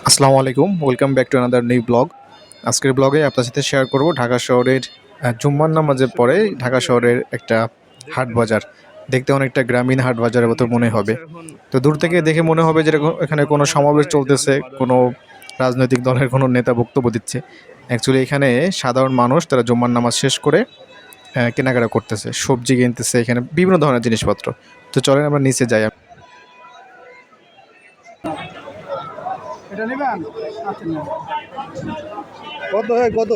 আসসালামু আলাইকুম, welcome back to another new blog. আজকের ব্লগে আপনার সাথে শেয়ার করব ঢাকা শহরের জুম্মার নামাজের পরে ঢাকা শহরের একটা হাট বাজার। দেখতে অনেকটা গ্রামীণ হাট বাজারের মতো মনে হবে। তো দূর থেকে দেখে মনে হবে যে এখানে কোনো সমাবেশ চলতেছে, কোনো রাজনৈতিক দলের কোনো নেতা বক্তব্য দিচ্ছে। অ্যাকচুয়ালি এখানে সাধারণ মানুষ তারা জুম্মার নামাজ শেষ করে কেনাকাটা করতেছে, সবজি কিনতেছে, এখানে বিভিন্ন ধরনের জিনিসপত্র। তো চলেন আমরা নিচে যাই। এটা নেবেন? আচ্ছা নেবেন। কত হয় কত?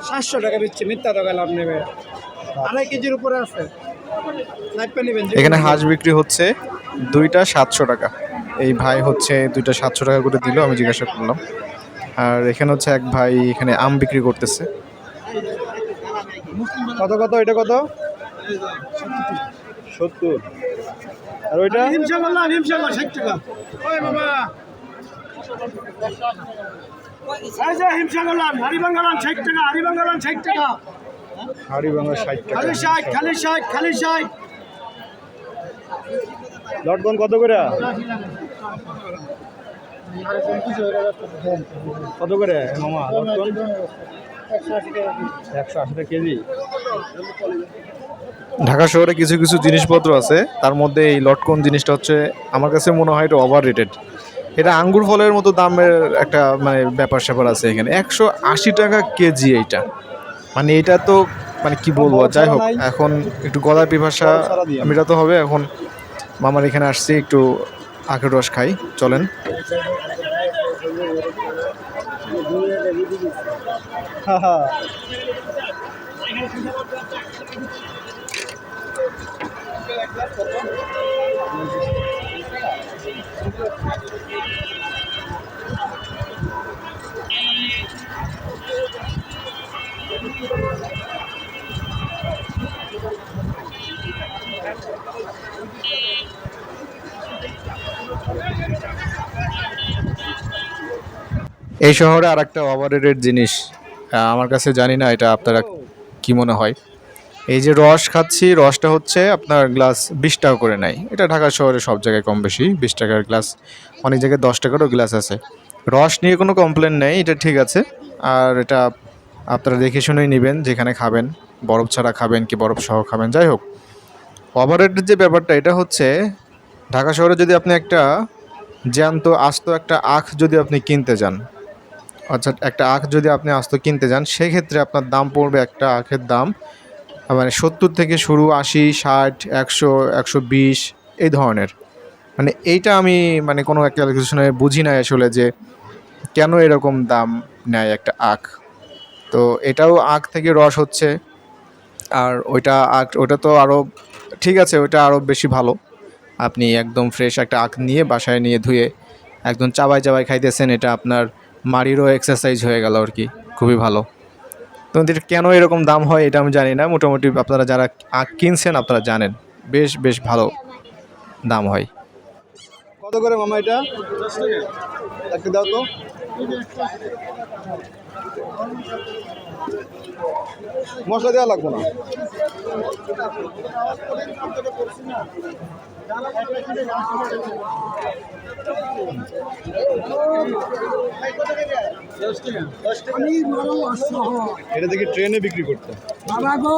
700 টাকা দিচ্ছে, মিথ্যা টাকা লাভ নেবে। 2.5 কেজির উপরে আছে। লাইফটা নেবেন। এখানে হাঁস বিক্রি হচ্ছে দুইটা 700 টাকা। এই ভাই হচ্ছে দুইটা 700 টাকা করে দিল, আমি জিজ্ঞাসা করলাম। আর এখানে হচ্ছে এক ভাই এখানে আম বিক্রি করতেছে। কত কত এটা কত? 70। আর ওইটা ইনশাআল্লাহ 60 টাকা। ওই বাবা, এই যে হিমসাগরলাম, হাড়িভাঙ্গালাম 60 টাকা, হাড়িভাঙ্গালাম 60 টাকা। হাড়ি ভাঙা 60 টাকা। খালি 60, খালি 60, খালি 60। লটকন কত করে? কত করে মামা লটকন? 180 টাকা কেজি। ঢাকা শহরে কিছু কিছু জিনিসপত্র আছে, তার মধ্যে এই লটকন জিনিসটা হচ্ছে আমার কাছে মনে হয় এটা ওভার রেটেড। এটা আঙ্গুর ফলের মতো দামের একটা মানে ব্যাপার স্যাপার আছে এখানে। 180 টাকা কেজি এইটা। মানে এটা তো মানে কি বলবো, যাই হোক এখন একটু গলার পিপাসা মেটাতে হবে। এখন মামার এখানে আসছি, একটু আখের রস খাই, চলেন। এই শহরে আর একটা ওভাররেটেড জিনিস আমার কাছে, জানি না এটা আপনারা কি মনে হয়। এই যে রস খাচ্ছি, রসটা হচ্ছে আপনার গ্লাস 20 টাকা করে নেয়। এটা ঢাকা শহরে সব জায়গায় কম বেশি 20 টাকার গ্লাস, অনেক জায়গায় 10 টাকারও গ্লাস আছে। রস নিয়ে কোনো কমপ্লেন নেই, এটা ঠিক আছে। আর এটা আপনারা দেখে শুনেই নেবেন, যেখানে খাবেন বরফ ছাড়া খাবেন কি বরফ সহ খাবেন, যাই হোক। ওভাররেটেড যে ব্যাপারটা, এটা হচ্ছে ঢাকা শহরে যদি আপনি একটা জ্যান্ত আস্ত একটা আখ যদি আপনি কিনতে যান, অর্থাৎ একটা আখ যদি আপনি আস্ত কিনতে যান, সেক্ষেত্রে আপনার দাম পড়বে একটা আখের দাম মানে 70 থেকে শুরু, 80, 60, 100, 120 এই ধরনের। মানে এইটা আমি মানে কোনো একটা ক্যালকুলেশনে বুঝি না আসলে যে কেন এরকম দাম নেয় একটা আখ। তো এটাও আখ থেকে রস হচ্ছে, আর ওটা তো আরও ঠিক আছে, ওটা আরও বেশি ভালো। আপনি একদম ফ্রেশ একটা আখ নিয়ে বাসায় নিয়ে ধুয়ে একদম চাবাই চাবাই খাইতেছেন, এটা আপনার মাড়িরও এক্সারসাইজ হয়ে গেল আর কি, খুবই ভালো। তো এদের কেন এরকম দাম হয় এটা আমি জানি না, মোটামুটি আপনারা যারা আখ কিনছেন আপনারা জানেন বেশ বেশ ভালো দাম হয়। কত করে মামা এটা? 10 টাকা। একটা দাও তো। মশলা দেওয়া লাগবে না। এটা দেখি ট্রেনে বিক্রি করতে। বাবা গো,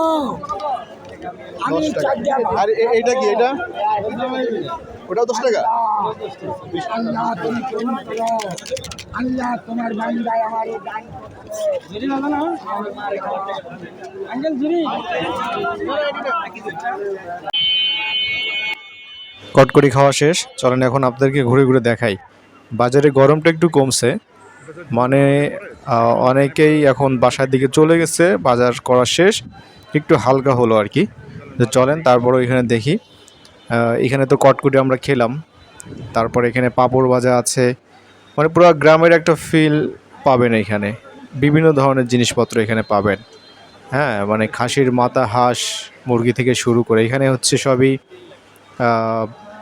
10 টাকা। আর এইটা কি এটা? ওটাও 10 টাকা। আল্লাহ তুমি করুন করো, আল্লাহ তোমার বান্দায় আমারে দান করো। জুরি বাবা না আঙ্কেল জুরি। কটকরি খাওয়া শেষ, চলেন এখন আপনাদেরকে ঘুরে ঘুরে দেখাই। বাজারে গরমটা একটু কমছে, মানে অনেকেই এখন বাসার দিকে চলে গেছে, বাজার করা শেষ, একটু হালকা হলো আর কি। তো চলেন তারপরও এখানে দেখি। এখানে তো কটকরি আমরা খেলাম, তারপর এখানে পাঁপড় ভাজা আছে, মানে পুরো গ্রামের একটা ফিল পাবেন এখানে। বিভিন্ন ধরনের জিনিসপত্র এখানে পাবেন। হ্যাঁ, মানে খাসির মাথা, হাঁস, মুরগি থেকে শুরু করে এখানে হচ্ছে সবই।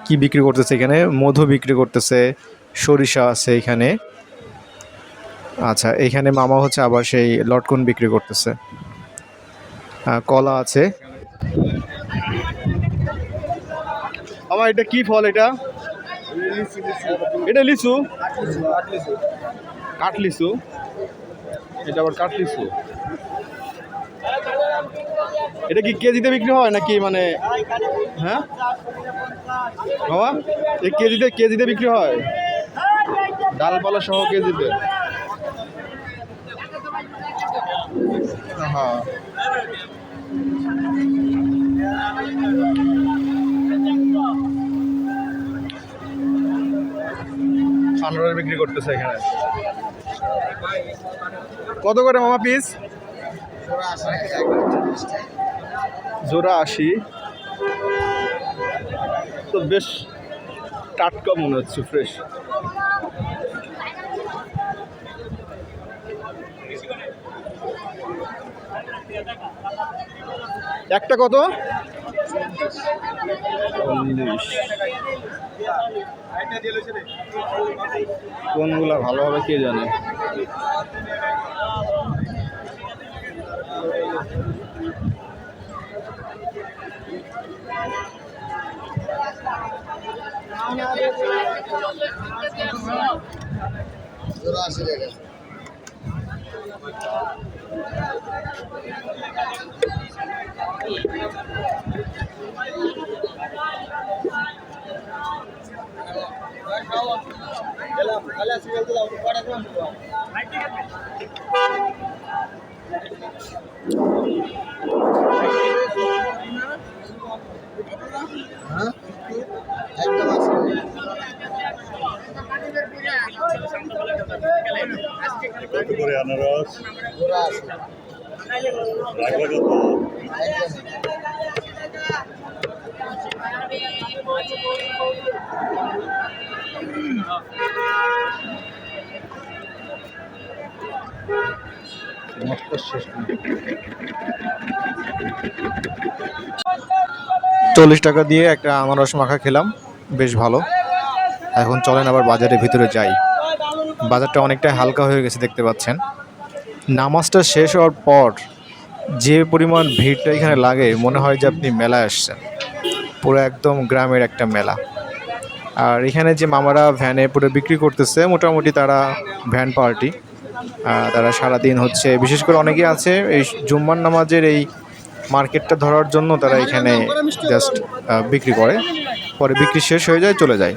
কি বিক্রি করতেছে এখানে? মধু বিক্রি করতেছে, সরিষা আছে এখানে। আচ্ছা, এখানে মামা হচ্ছে আবার সেই লটকন বিক্রি করতেছে, কলা আছে। আমার এটা কি ফল? এটা এটা লিচু। কাটলিসু, এটা আবার কাটলিসু। এটা কি কেজিতে বিক্রি হয় নাকি মানে? হ্যাঁ বাবা, এই কেজিতে বিক্রি হয়, ডালপালা সহ কেজিতে? হ্যাঁ, আনারস বিক্রি করতেছে এখানে। কত করে মামা পিস? জোড়া 80। তো বেশ টাটকা মনে হচ্ছে, ফ্রেশ। একটা কত? 40। কোনগুলা ভালো হবে কে জানে। কত করে আনারস? রাখবে কত? চল্লিশ টাকা দিয়ে একটা আনারস মাখা খেলাম, বেশ ভালো। এখন চলেন আবার বাজারের ভিতরে যাই। বাজারটা অনেকটা হালকা হয়ে গেছে দেখতে পাচ্ছেন। নামাজটা শেষ হওয়ার পর যে পরিমাণ ভিড়টা এখানে লাগে, মনে হয় যে আপনি মেলায় আসছেন। পুরো একদম গ্রামের একটা মেলা। আর এখানে যে মামারা ভ্যানে পুরো বিক্রি করতেছে, মোটামুটি তারা ভ্যান পার্টি। তারা সারাদিন হচ্ছে, বিশেষ করে অনেকে আছে এই জুম্মার নামাজের এই মার্কেটটা ধরার জন্য তারা এখানে জাস্ট বিক্রি করে, পরে বিক্রি শেষ হয়ে যায়, চলে যায়।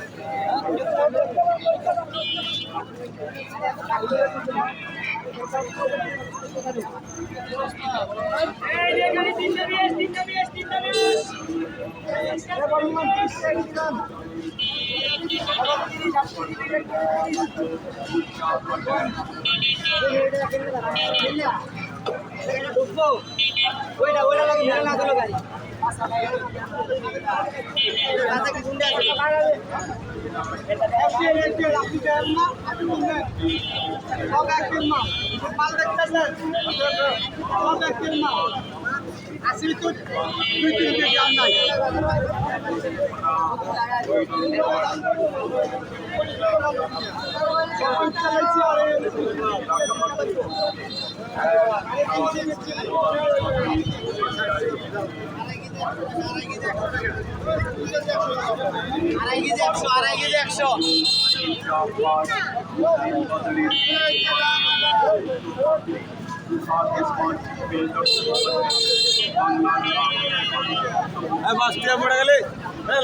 পড়ে গেলে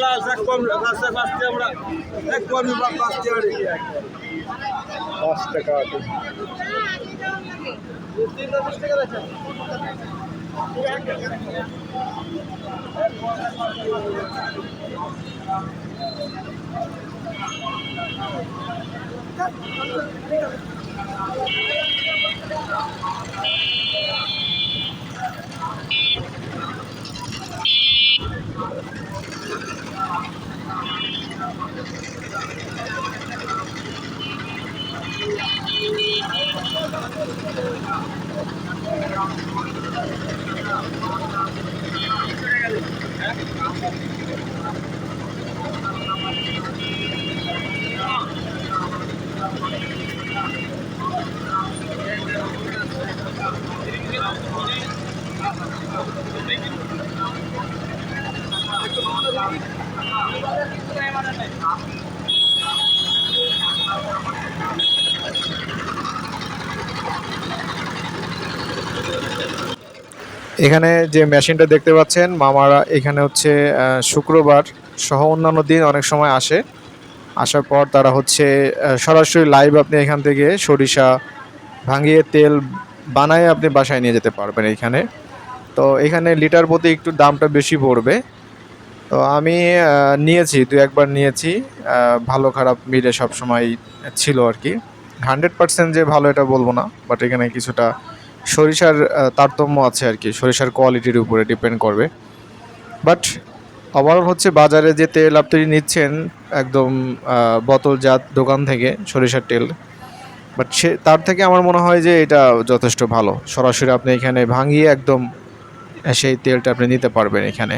লাল শাক কম, লাল শাক 5 টাকা আমরা এক কম 5 টাকা। 5 টাকা। এখানে যে মেশিনটা দেখতে পাচ্ছেন মামারা এখানে হচ্ছে শুক্রবার সহ অন্যান্য দিন অনেক সময় আসে, আসার পর তারা হচ্ছে সরাসরি লাইভ আপনি এখান থেকে সরিষা ভাঙিয়ে তেল বানায় আপনি বাসায় নিয়ে যেতে পারবেন এইখানে। তো এখানে লিটার প্রতি একটু দামটা বেশি পড়বে। তো আমি নিয়েছি, দু একবার নিয়েছি, ভালো খারাপ মিলে সবসময় ছিল আর কি। 100% যে ভালো এটা বলবো না, বাট এখানে কিছুটা সরিষার তারতম্য আছে আর কি, সরিষার কোয়ালিটির উপরে ডিপেন্ড করবে। বাট ওভারঅল হচ্ছে বাজারে যে তেল আপনি নিচ্ছেন একদম বোতলজাত দোকান থেকে সরিষার তেল, বাট সে তার থেকে আমার মনে হয় যে এটা যথেষ্ট ভালো। সরাসরি আপনি এখানে ভাঙিয়ে একদম সেই তেলটা আপনি নিতে পারবেন এখানে।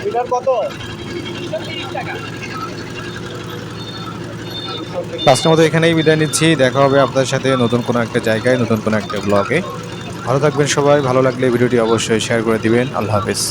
লিটার কত? আজকের মতো এখানেই বিদায় নিচ্ছি। দেখা হবে আপনাদের সাথে নতুন কোনো একটা জায়গায়, নতুন কোনো একটা ব্লগে। ভালো থাকবেন সবাই, ভালো লাগলে ভিডিওটি অবশ্যই শেয়ার করে দিবেন। আল্লাহ হাফেজ।